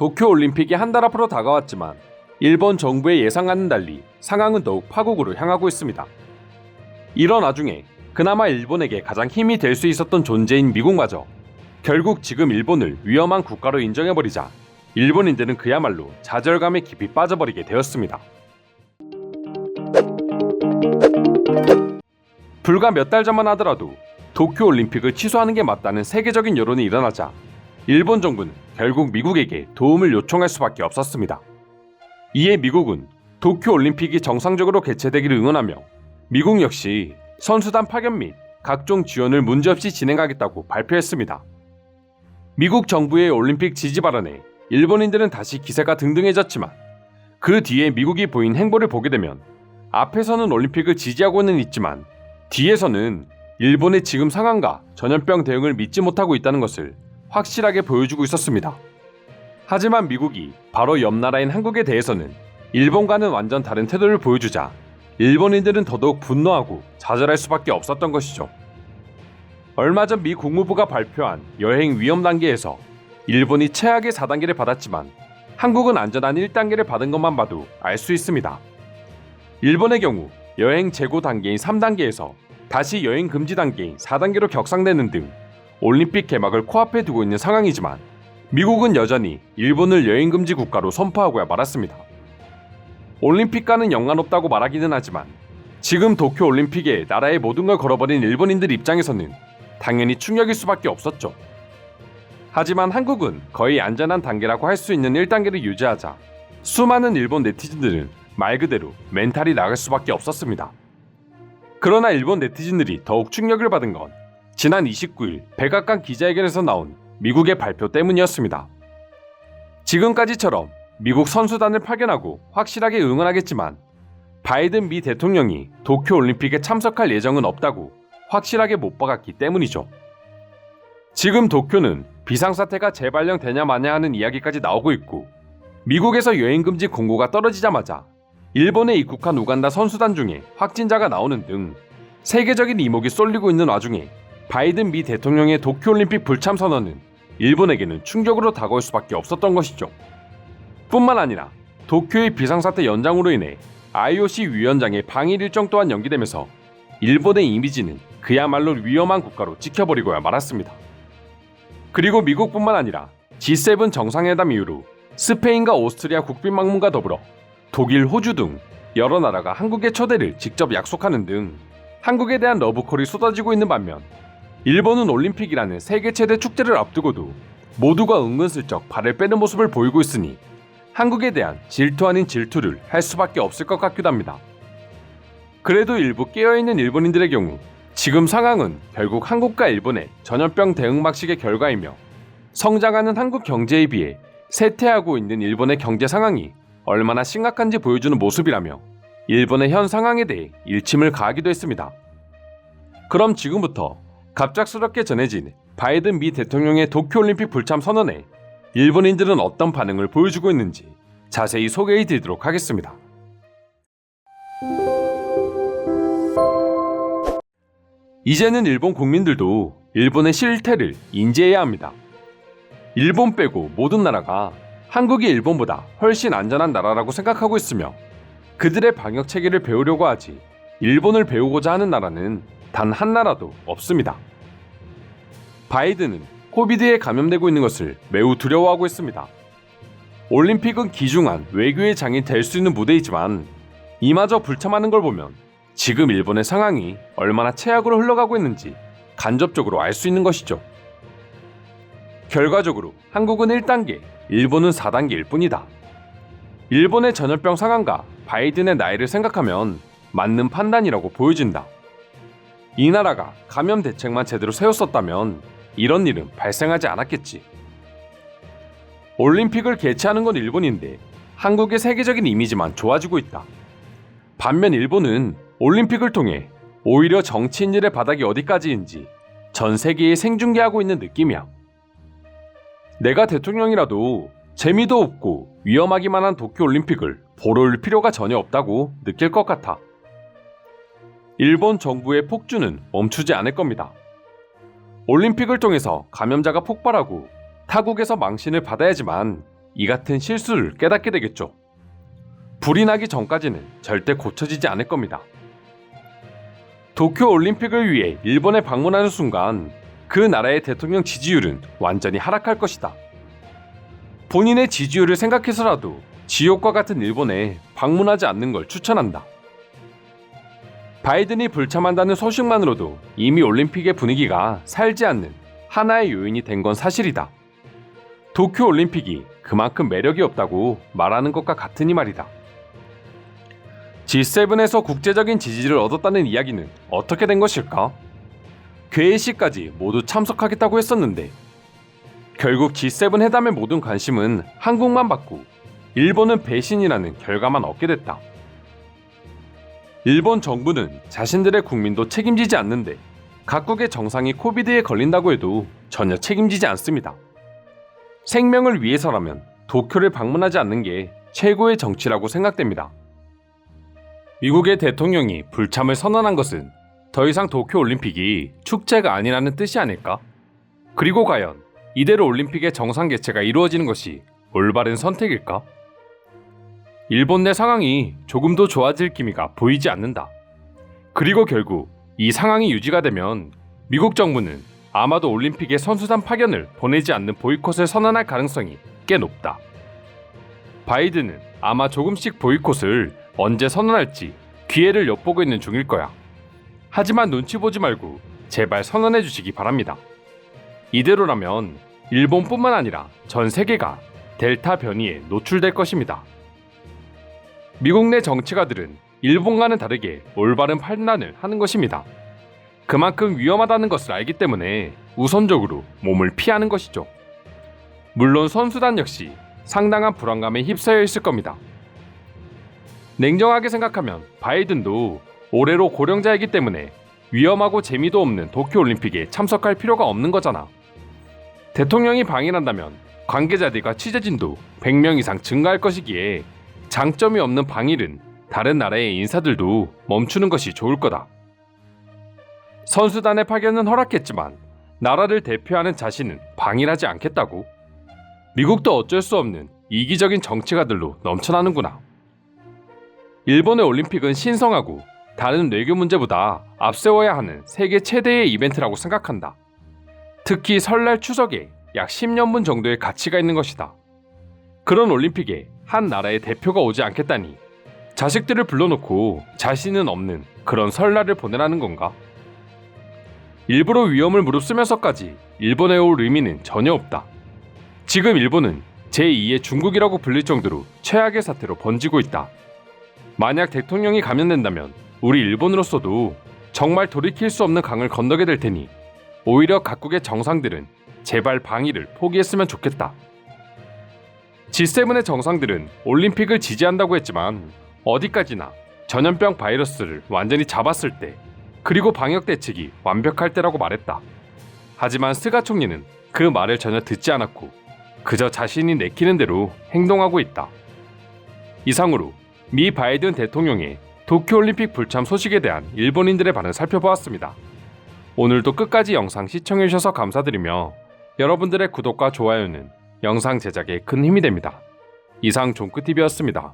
도쿄올림픽이 한 달 앞으로 다가왔지만 일본 정부의 예상과는 달리 상황은 더욱 파국으로 향하고 있습니다. 이런 와중에 그나마 일본에게 가장 힘이 될 수 있었던 존재인 미국마저 결국 지금 일본을 위험한 국가로 인정해버리자 일본인들은 그야말로 좌절감에 깊이 빠져버리게 되었습니다. 불과 몇 달 전만 하더라도 도쿄올림픽을 취소하는 게 맞다는 세계적인 여론이 일어나자 일본 정부는 결국 미국에게 도움을 요청할 수밖에 없었습니다. 이에 미국은 도쿄올림픽이 정상적으로 개최되기를 응원하며 미국 역시 선수단 파견 및 각종 지원을 문제없이 진행하겠다고 발표했습니다. 미국 정부의 올림픽 지지 발언에 일본인들은 다시 기세가 등등해졌지만 그 뒤에 미국이 보인 행보를 보게 되면 앞에서는 올림픽을 지지하고는 있지만 뒤에서는 일본의 지금 상황과 전염병 대응을 믿지 못하고 있다는 것을 확실하게 보여주고 있었습니다. 하지만 미국이 바로 옆 나라인 한국에 대해서는 일본과는 완전 다른 태도를 보여주자 일본인들은 더더욱 분노하고 좌절할 수밖에 없었던 것이죠. 얼마 전 미 국무부가 발표한 여행 위험 단계에서 일본이 최악의 4단계를 받았지만 한국은 안전한 1단계를 받은 것만 봐도 알 수 있습니다. 일본의 경우 여행 재고 단계인 3단계에서 다시 여행 금지 단계인 4단계로 격상되는 등 올림픽 개막을 코앞에 두고 있는 상황이지만 미국은 여전히 일본을 여행 금지 국가로 선포하고야 말았습니다. 올림픽과는 연관없다고 말하기는 하지만 지금 도쿄올림픽에 나라의 모든 걸 걸어버린 일본인들 입장에서는 당연히 충격일 수밖에 없었죠. 하지만 한국은 거의 안전한 단계라고 할 수 있는 1단계를 유지하자 수많은 일본 네티즌들은 말 그대로 멘탈이 나갈 수밖에 없었습니다. 그러나 일본 네티즌들이 더욱 충격을 받은 건 지난 29일 백악관 기자회견에서 나온 미국의 발표 때문이었습니다. 지금까지처럼 미국 선수단을 파견하고 확실하게 응원하겠지만 바이든 미 대통령이 도쿄올림픽에 참석할 예정은 없다고 확실하게 못 박았기 때문이죠. 지금 도쿄는 비상사태가 재발령되냐 마냐 하는 이야기까지 나오고 있고 미국에서 여행금지 공고가 떨어지자마자 일본에 입국한 우간다 선수단 중에 확진자가 나오는 등 세계적인 이목이 쏠리고 있는 와중에 바이든 미 대통령의 도쿄올림픽 불참 선언은 일본에게는 충격으로 다가올 수밖에 없었던 것이죠. 뿐만 아니라 도쿄의 비상사태 연장으로 인해 IOC 위원장의 방일 일정 또한 연기되면서 일본의 이미지는 그야말로 위험한 국가로 찍혀버리고야 말았습니다. 그리고 미국뿐만 아니라 G7 정상회담 이후로 스페인과 오스트리아 국빈방문과 더불어 독일, 호주 등 여러 나라가 한국의 초대를 직접 약속하는 등 한국에 대한 러브콜이 쏟아지고 있는 반면 일본은 올림픽이라는 세계 최대 축제를 앞두고도 모두가 은근슬쩍 발을 빼는 모습을 보이고 있으니 한국에 대한 질투 아닌 질투를 할 수밖에 없을 것 같기도 합니다. 그래도 일부 깨어있는 일본인들의 경우 지금 상황은 결국 한국과 일본의 전염병 대응 방식의 결과이며 성장하는 한국 경제에 비해 쇠퇴하고 있는 일본의 경제 상황이 얼마나 심각한지 보여주는 모습이라며 일본의 현 상황에 대해 일침을 가하기도 했습니다. 그럼 지금부터 갑작스럽게 전해진 바이든 미 대통령의 도쿄올림픽 불참 선언에 일본인들은 어떤 반응을 보여주고 있는지 자세히 소개해 드리도록 하겠습니다. 이제는 일본 국민들도 일본의 실태를 인지해야 합니다. 일본 빼고 모든 나라가 한국이 일본보다 훨씬 안전한 나라라고 생각하고 있으며 그들의 방역 체계를 배우려고 하지 일본을 배우고자 하는 나라는 단 한 나라도 없습니다. 바이든은 코비드에 감염되고 있는 것을 매우 두려워하고 있습니다. 올림픽은 귀중한 외교의 장이 될 수 있는 무대이지만 이마저 불참하는 걸 보면 지금 일본의 상황이 얼마나 최악으로 흘러가고 있는지 간접적으로 알 수 있는 것이죠. 결과적으로 한국은 1단계, 일본은 4단계일 뿐이다. 일본의 전염병 상황과 바이든의 나이를 생각하면 맞는 판단이라고 보여진다. 이 나라가 감염 대책만 제대로 세웠었다면 이런 일은 발생하지 않았겠지. 올림픽을 개최하는 건 일본인데 한국의 세계적인 이미지만 좋아지고 있다. 반면 일본은 올림픽을 통해 오히려 정치인 일의 바닥이 어디까지인지 전 세계에 생중계하고 있는 느낌이야. 내가 대통령이라도 재미도 없고 위험하기만 한 도쿄올림픽을 보러 올 필요가 전혀 없다고 느낄 것 같아. 일본 정부의 폭주는 멈추지 않을 겁니다. 올림픽을 통해서 감염자가 폭발하고 타국에서 망신을 받아야지만 이 같은 실수를 깨닫게 되겠죠. 불이 나기 전까지는 절대 고쳐지지 않을 겁니다. 도쿄 올림픽을 위해 일본에 방문하는 순간 그 나라의 대통령 지지율은 완전히 하락할 것이다. 본인의 지지율을 생각해서라도 지옥과 같은 일본에 방문하지 않는 걸 추천한다. 바이든이 불참한다는 소식만으로도 이미 올림픽의 분위기가 살지 않는 하나의 요인이 된 건 사실이다. 도쿄 올림픽이 그만큼 매력이 없다고 말하는 것과 같으니 말이다. G7에서 국제적인 지지를 얻었다는 이야기는 어떻게 된 것일까? 괴이시까지 모두 참석하겠다고 했었는데 결국 G7 회담의 모든 관심은 한국만 받고 일본은 배신이라는 결과만 얻게 됐다. 일본 정부는 자신들의 국민도 책임지지 않는데 각국의 정상이 코비드에 걸린다고 해도 전혀 책임지지 않습니다. 생명을 위해서라면 도쿄를 방문하지 않는 게 최고의 정치라고 생각됩니다. 미국의 대통령이 불참을 선언한 것은 더 이상 도쿄 올림픽이 축제가 아니라는 뜻이 아닐까? 그리고 과연 이대로 올림픽의 정상 개최가 이루어지는 것이 올바른 선택일까? 일본 내 상황이 조금도 좋아질 기미가 보이지 않는다. 그리고 결국 이 상황이 유지가 되면 미국 정부는 아마도 올림픽에 선수단 파견을 보내지 않는 보이콧을 선언할 가능성이 꽤 높다. 바이든은 아마 조금씩 보이콧을 언제 선언할지 기회를 엿보고 있는 중일 거야. 하지만 눈치 보지 말고 제발 선언해 주시기 바랍니다. 이대로라면 일본뿐만 아니라 전 세계가 델타 변이에 노출될 것입니다. 미국 내 정치가들은 일본과는 다르게 올바른 판단을 하는 것입니다. 그만큼 위험하다는 것을 알기 때문에 우선적으로 몸을 피하는 것이죠. 물론 선수단 역시 상당한 불안감에 휩싸여 있을 겁니다. 냉정하게 생각하면 바이든도 올해로 고령자이기 때문에 위험하고 재미도 없는 도쿄올림픽에 참석할 필요가 없는 거잖아. 대통령이 방일한다면 관계자들과 취재진도 100명 이상 증가할 것이기에 장점이 없는 방일은 다른 나라의 인사들도 멈추는 것이 좋을 거다. 선수단의 파견은 허락했지만 나라를 대표하는 자신은 방일하지 않겠다고? 미국도 어쩔 수 없는 이기적인 정치가들로 넘쳐나는구나. 일본의 올림픽은 신성하고 다른 외교 문제보다 앞세워야 하는 세계 최대의 이벤트라고 생각한다. 특히 설날 추석에 약 10년분 정도의 가치가 있는 것이다. 그런 올림픽에 한 나라의 대표가 오지 않겠다니 자식들을 불러놓고 자신은 없는 그런 설날을 보내라는 건가? 일부러 위험을 무릅쓰면서까지 일본에 올 의미는 전혀 없다. 지금 일본은 제2의 중국이라고 불릴 정도로 최악의 사태로 번지고 있다. 만약 대통령이 감염된다면 우리 일본으로서도 정말 돌이킬 수 없는 강을 건너게 될 테니 오히려 각국의 정상들은 제발 방위를 포기했으면 좋겠다. G7의 정상들은 올림픽을 지지한다고 했지만 어디까지나 전염병 바이러스를 완전히 잡았을 때 그리고 방역 대책이 완벽할 때라고 말했다. 하지만 스가 총리는 그 말을 전혀 듣지 않았고 그저 자신이 내키는 대로 행동하고 있다. 이상으로 미 바이든 대통령의 도쿄올림픽 불참 소식에 대한 일본인들의 반응을 살펴보았습니다. 오늘도 끝까지 영상 시청해주셔서 감사드리며 여러분들의 구독과 좋아요는 영상 제작에 큰 힘이 됩니다. 이상 종크TV였습니다.